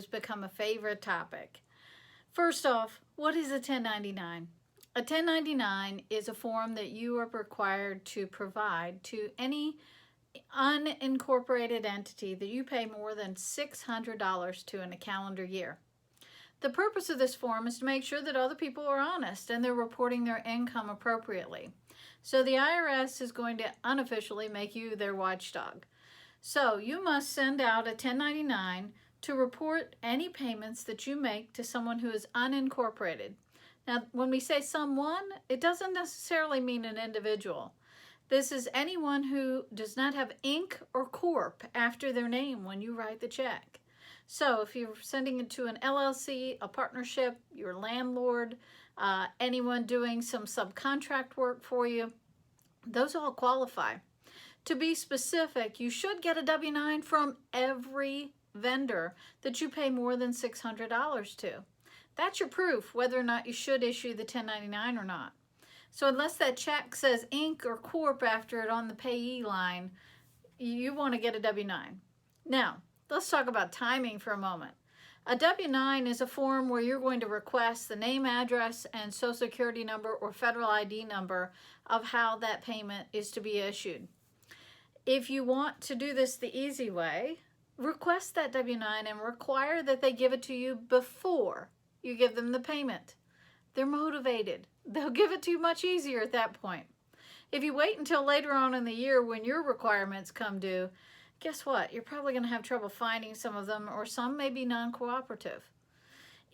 has become a favorite topic. First off, what is a 1099? A 1099 is a form that you are required to provide to any unincorporated entity that you pay more than $600 to in a calendar year. The purpose of this form is to make sure that other people are honest and they're reporting their income appropriately. So the IRS is going to unofficially make you their watchdog. So you must send out a 1099 to report any payments that you make to someone who is unincorporated. Now, when we say someone, it doesn't necessarily mean an individual. This is anyone who does not have Inc. or Corp. after their name when you write the check. So if you're sending it to an LLC, a partnership, your landlord, anyone doing some subcontract work for you, those all qualify. To be specific, you should get a W-9 from every vendor that you pay more than $600 to. That's your proof whether or not you should issue the 1099 or not. So unless that check says Inc. or Corp. after it on the payee line, you want to get a W-9. Now, let's talk about timing for a moment. A W-9 is a form where you're going to request the name, address, and social security number or federal ID number of how that payment is to be issued. If you want to do this the easy way, request that W-9 and require that they give it to you before you give them the payment. They're motivated. They'll give it to you much easier at that point. If you wait until later on in the year when your requirements come due, guess what? You're probably going to have trouble finding some of them, or some may be non-cooperative.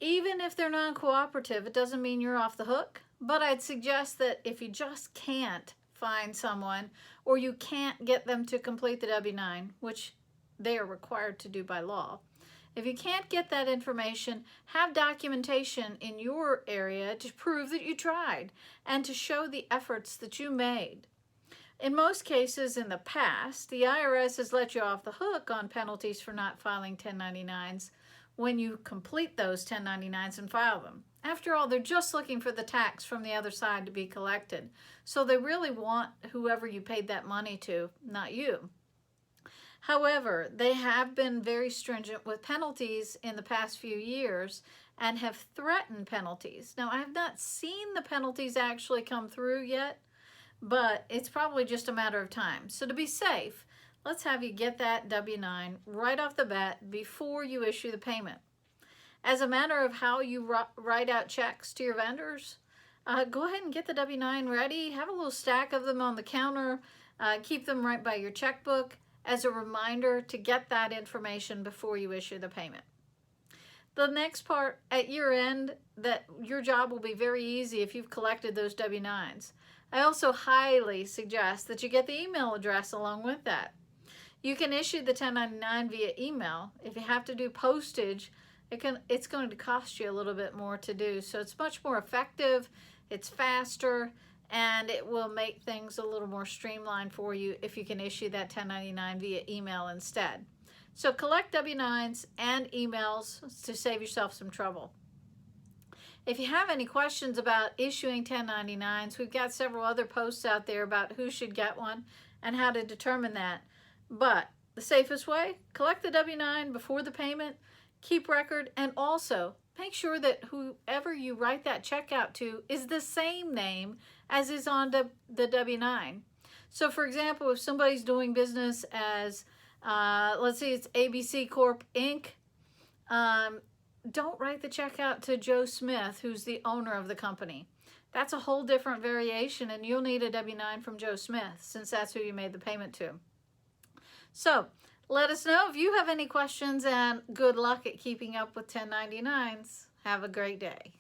Even if they're non-cooperative, it doesn't mean you're off the hook, but I'd suggest that if you just can't find someone, or you can't get them to complete the W-9, which they are required to do by law, if you can't get that information, have documentation in your area to prove that you tried and to show the efforts that you made. In most cases in the past, the IRS has let you off the hook on penalties for not filing 1099s when you complete those 1099s and file them. After all, they're just looking for the tax from the other side to be collected. So they really want whoever you paid that money to, not you. However, they have been very stringent with penalties in the past few years and have threatened penalties. Now, I have not seen the penalties actually come through yet, but it's probably just a matter of time. So to be safe, let's have you get that W-9 right off the bat before you issue the payment. As a matter of how you write out checks to your vendors, go ahead and get the W-9 ready. Have a little stack of them on the counter. Keep them right by your checkbook as a reminder to get that information before you issue the payment. The next part at year end, that your job will be very easy if you've collected those W-9s. I also highly suggest that you get the email address along with that. You can issue the 1099 via email. If you have to do postage, it's going to cost you a little bit more to do. So it's much more effective, it's faster, and it will make things a little more streamlined for you if you can issue that 1099 via email instead. So collect W-9s and emails to save yourself some trouble. If you have any questions about issuing 1099s, we've got several other posts out there about who should get one and how to determine that. But the safest way, collect the W-9 before the payment, keep record, and also make sure that whoever you write that check out to is the same name as is on the W-9. So for example, if somebody's doing business as, let's say it's ABC Corp. Inc., don't write the check out to Joe Smith, who's the owner of the company. That's a whole different variation, and you'll need a W-9 from Joe Smith since that's who you made the payment to. So let us know if you have any questions, and good luck at keeping up with 1099s. Have a great day.